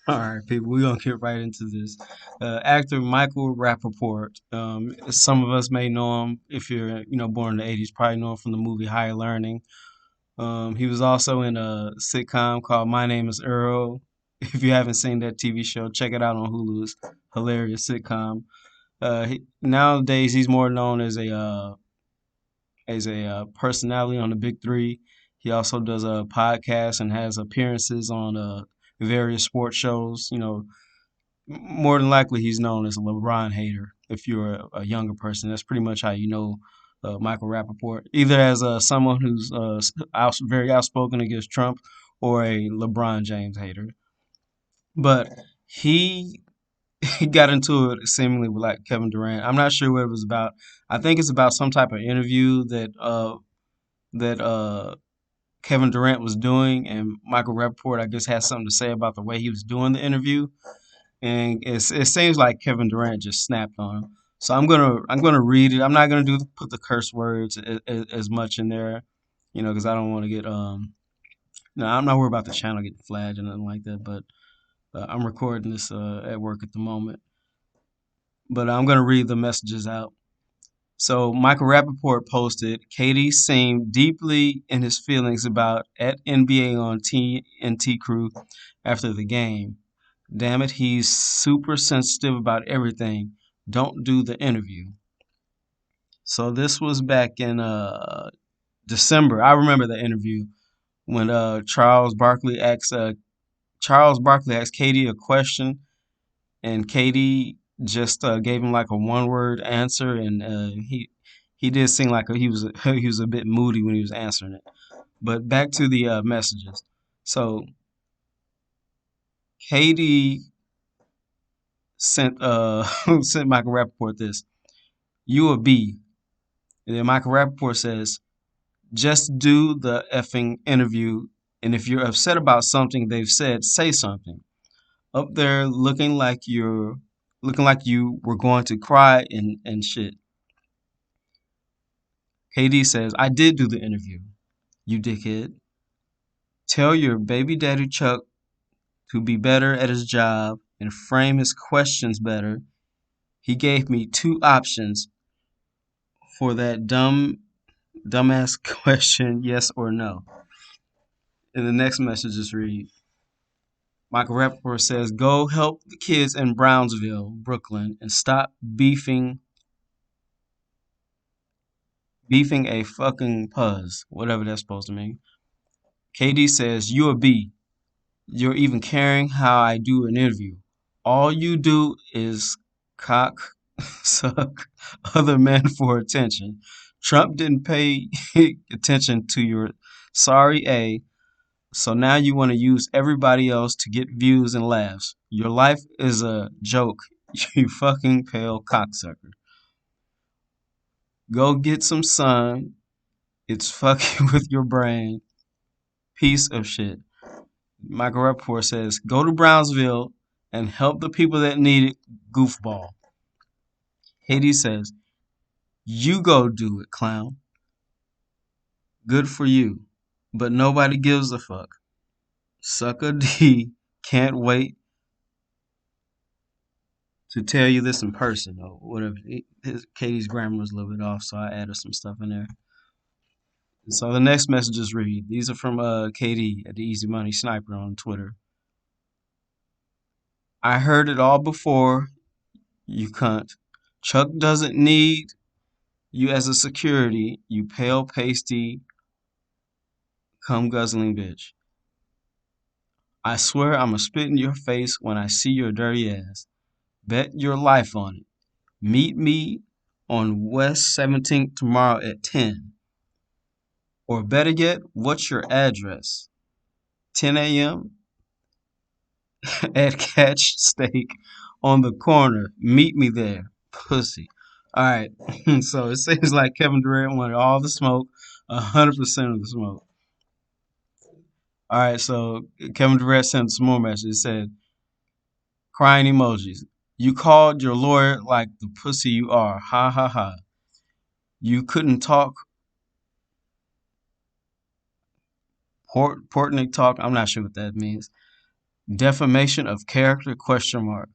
All right, people, we're gonna get right into this. Actor Michael Rapaport. Some of us may know him if you're, born in the '80s. Probably know him from the movie Higher Learning. He was also in a sitcom called My Name Is Earl. If you haven't seen that TV show, check it out on Hulu. It's a hilarious sitcom. Nowadays, he's more known as a personality on the Big Three. He also does a podcast and has appearances on various sports shows. More than likely he's known as a LeBron hater. If you're a younger person, that's pretty much how you know Michael Rapaport, either as someone who's very outspoken against Trump or a LeBron James hater. But he he got into it seemingly with like Kevin Durant. I'm not sure what it was about. I think it's about some type of interview that Kevin Durant was doing, and Michael Rapaport, I guess, has something to say about the way he was doing the interview, and it seems like Kevin Durant just snapped on him. So I'm gonna read it. I'm not gonna put the curse words as much in there, because I don't want to get no, I'm not worried about the channel getting flagged or nothing like that. But I'm recording this at work at the moment. But I'm gonna read the messages out. So Michael Rapaport posted, KD seemed deeply in his feelings about at NBA on TNT crew after the game. Damn it, he's super sensitive about everything. Don't do the interview. So this was back in December. I remember the interview when Charles Barkley asked KD a question, and KD just gave him like a one word answer, and he did seem like he was a bit moody when he was answering it. But back to the messages. So KD sent sent Michael Rapaport this. You a B. And then Michael Rapaport says, just do the effing interview. And if you're upset about something they've said, say something. Up there looking like you were going to cry and shit. KD says, I did do the interview, you dickhead. Tell your baby daddy Chuck to be better at his job and frame his questions better. He gave me two options for that dumbass question, yes or no. And the next messages read, Michael Rapaport says, go help the kids in Brownsville, Brooklyn, and stop beefing a fucking puzz, whatever that's supposed to mean. KD says, you a B. You're even caring how I do an interview. All you do is cock suck other men for attention. Trump didn't pay attention to your sorry A, so now you want to use everybody else to get views and laughs. Your life is a joke, you fucking pale cocksucker. Go get some sun. It's fucking with your brain. Piece of shit. Michael Rapaport says, go to Brownsville and help the people that need it, goofball. Haiti says, you go do it, clown. Good for you. But nobody gives a fuck. Sucker D can't wait to tell you this in person or whatever. Katie's grammar was a little bit off, so I added some stuff in there. So the next messages read, these are from Katie at the Easy Money Sniper on Twitter. I heard it all before, you cunt. Chuck doesn't need you as a security, you pale pasty, cum guzzling bitch. I swear I'ma spit in your face when I see your dirty ass. Bet your life on it. Meet me on West 17th tomorrow at 10. Or better yet, what's your address? 10 a.m. at Catch Steak on the corner. Meet me there, pussy. All right. So it seems like Kevin Durant wanted all the smoke, 100% of the smoke. All right. So Kevin Durant sent some more messages. It said, crying emojis. You called your lawyer like the pussy you are. Ha ha ha. You couldn't talk Portnick talk. I'm not sure what that means. Defamation of character? Question mark.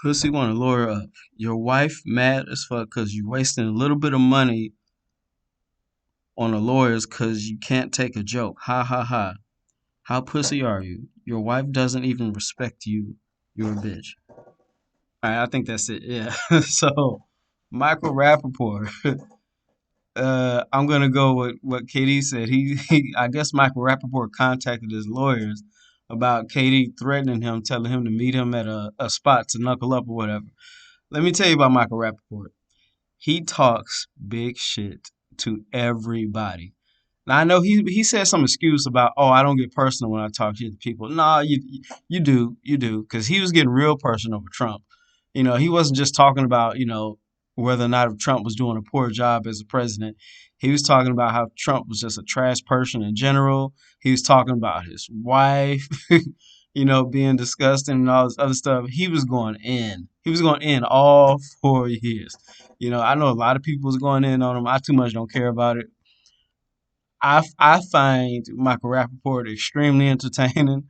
Pussy want to lawyer up. Your wife mad as fuck because you wasting a little bit of money on the lawyers because you can't take a joke. Ha ha ha. How pussy are you? Your wife doesn't even respect you. You're a bitch. All right, I think that's it. Yeah. So, Michael Rapaport. I'm gonna go with what KD said. I guess Michael Rapaport contacted his lawyers about KD threatening him, telling him to meet him at a spot to knuckle up or whatever. Let me tell you about Michael Rapaport. He talks big shit to everybody. Now I know he said some excuse about, oh, I don't get personal when I talk shit to people. No, you do because he was getting real personal with Trump. He wasn't just talking about whether or not Trump was doing a poor job as a president. He was talking about how Trump was just a trash person in general. He was talking about his wife, being disgusting and all this other stuff. He was going in. He was going in all 4 years. I know a lot of people was going in on him. I too much don't care about it. I find Michael Rapaport extremely entertaining,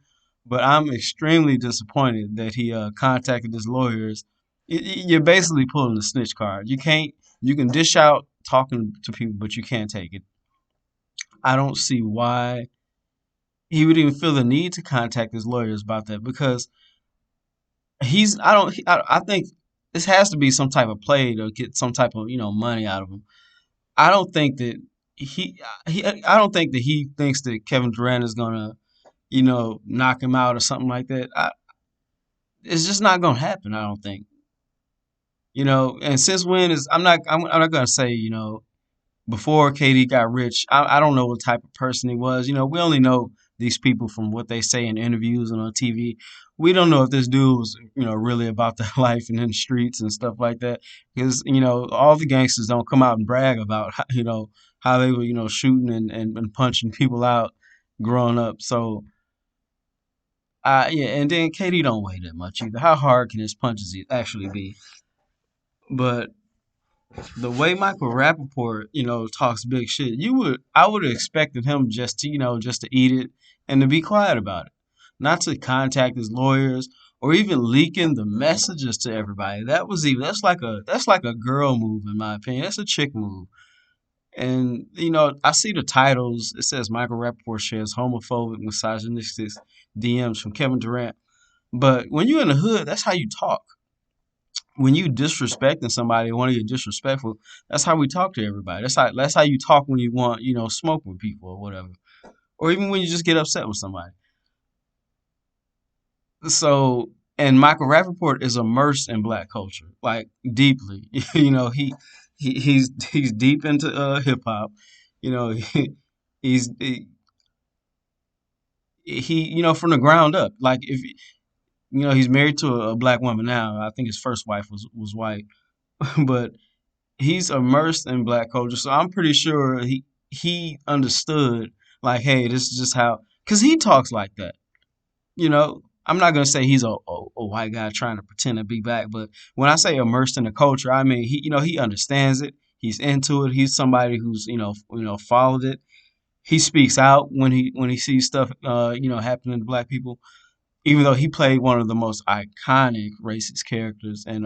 but I'm extremely disappointed that he contacted his lawyers. You're basically pulling the snitch card. You can dish out talking to people, but you can't take it. I don't see why he would even feel the need to contact his lawyers about that because he's I don't I think this has to be some type of play to get some type of money out of him. I don't think that I don't think that he thinks that Kevin Durant is gonna knock him out or something like that. It's just not gonna happen. I don't think. And since when is I'm not gonna say before KD got rich. I don't know what type of person he was. We only know these people from what they say in interviews and on TV. We don't know if this dude was really about that life and in the streets and stuff like that because all the gangsters don't come out and brag about how they were shooting and punching people out growing up. So yeah, and then KD don't weigh that much either. How hard can his punches actually be? But the way Michael Rapaport, talks big shit, I would have expected him just to, just to eat it and to be quiet about it, not to contact his lawyers or even leaking the messages to everybody. That's like a girl move in my opinion. That's a chick move. And I see the titles. It says Michael Rapaport shares homophobic, misogynistic DMs from Kevin Durant. But when you're in the hood, that's how you talk. When you disrespecting somebody, want to get disrespectful, that's how we talk to everybody. That's how you talk when you want, smoke with people or whatever. Or even when you just get upset with somebody. So and Michael Rapaport is immersed in black culture, like deeply. He's deep into hip hop. You know, he, he's he from the ground up. Like if he's married to a black woman now. I think his first wife was white, but he's immersed in black culture, so I'm pretty sure he understood like, hey, this is just how, because he talks like that. I'm not gonna say he's a white guy trying to pretend to be black, but when I say immersed in the culture, I mean he understands it. He's into it. He's somebody who's followed it. He speaks out when he sees stuff happening to black people. Even though he played one of the most iconic racist characters in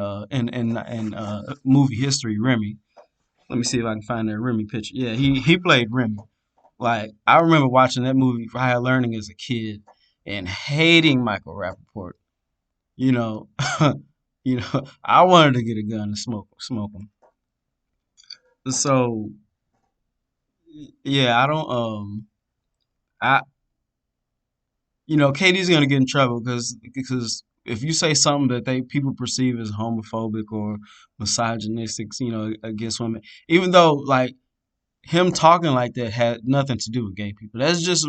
movie history, Remy. Let me see if I can find that Remy picture. Yeah, he played Remy. Like I remember watching that movie for higher learning as a kid and hating Michael Rapaport. You know, I wanted to get a gun and smoke him. So yeah, I don't I Katie's gonna get in trouble because if you say something that they people perceive as homophobic or misogynistic, against women, even though like him talking like that had nothing to do with gay people. That's just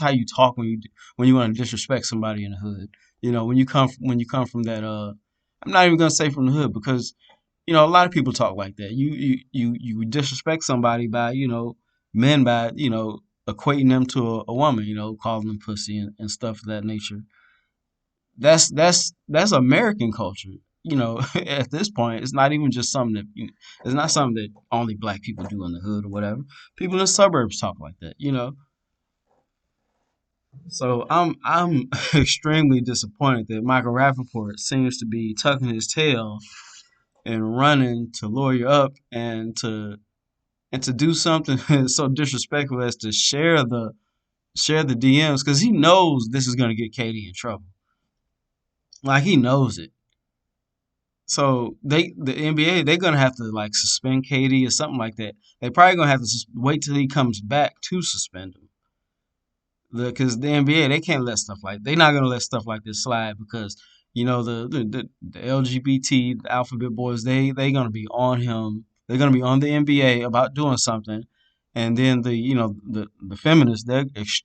how you talk when you want to disrespect somebody in the hood. When you come from that I'm not even gonna say from the hood because a lot of people talk like that. You disrespect somebody by men by equating them to a woman, calling them pussy and stuff of that nature. That's American culture. At this point, it's not even just something that it's not something that only black people do in the hood or whatever. People in the suburbs talk like that. So I'm extremely disappointed that Michael Rapaport seems to be tucking his tail and running to lawyer up and to do something so disrespectful as to share the DMs because he knows this is gonna get Katie in trouble. Like he knows it. So the NBA they're gonna have to like suspend KD or something like that. They probably gonna have to wait till he comes back to suspend him. Because the NBA they can't let stuff like they're not gonna let stuff like this slide because you know the LGBT the alphabet boys they gonna be on him. They're gonna be on the NBA about doing something, and then the you know the feminists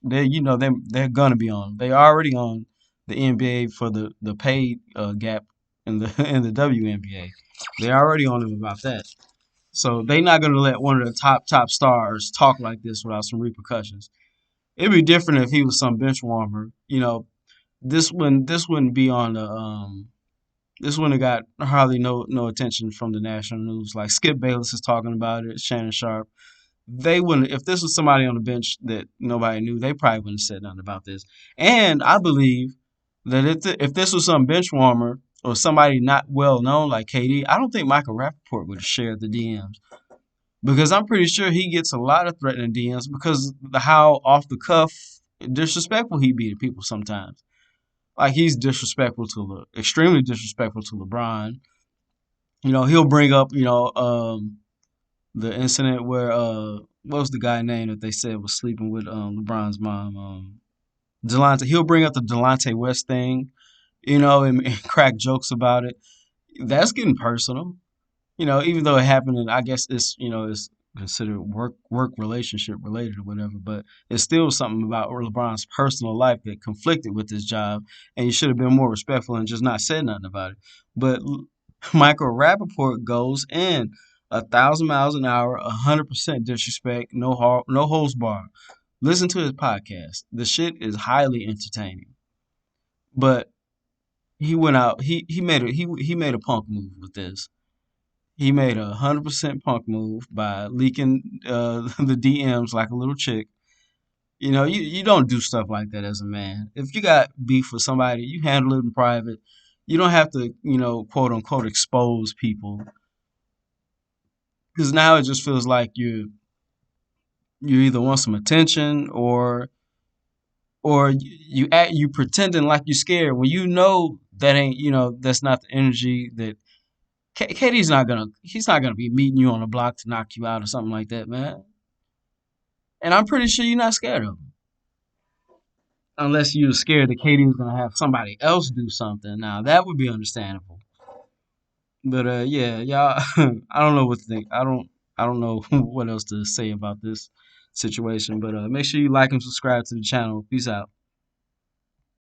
they you know they're gonna be on. They already on the NBA for the pay gap in the in the WNBA. They already on him about that. So they not gonna let one of the top stars talk like this without some repercussions. It'd be different if he was some bench warmer. You know, this wouldn't be on the this wouldn't have got hardly no attention from the national news. Like Skip Bayless is talking about it, Shannon Sharp. They wouldn't if this was somebody on the bench that nobody knew, they probably wouldn't have said nothing about this. And I believe that if this was some bench warmer or somebody not well known like KD, I don't think Michael Rapaport would have shared the DMs because I'm pretty sure he gets a lot of threatening DMs because the how off the cuff disrespectful he be to people sometimes. Like he's disrespectful to extremely disrespectful to LeBron. You know, he'll bring up the incident where what was the guy name that they said was sleeping with LeBron's mom Delonte. He'll bring up the Delonte West thing, you know, and crack jokes about it. That's getting personal. You know, even though it happened, and I guess it's you know it's considered work relationship related or whatever, but it's still something about LeBron's personal life that conflicted with his job, and he should have been more respectful and just not said nothing about it. But Michael Rapaport goes in 1,000 miles an hour, 100% disrespect, no holds bar. Listen to his podcast. The shit is highly entertaining. But he went out. He made a punk move with this. He made 100% punk move by leaking the DMs like a little chick. You know, you don't do stuff like that as a man. If you got beef with somebody, you handle it in private. You don't have to, you know, quote unquote, expose people because now it just feels like you either want some attention or you pretending like you're scared when you know that ain't you know that's not the energy that Katie's not gonna he's not gonna be meeting you on the block to knock you out or something like that, man. And I'm pretty sure you're not scared of him. Unless you're scared that Katie was gonna have somebody else do something. Now that would be understandable. But yeah, y'all I don't know what to think. I don't know what else to say about this situation. But make sure you like and subscribe to the channel. Peace out.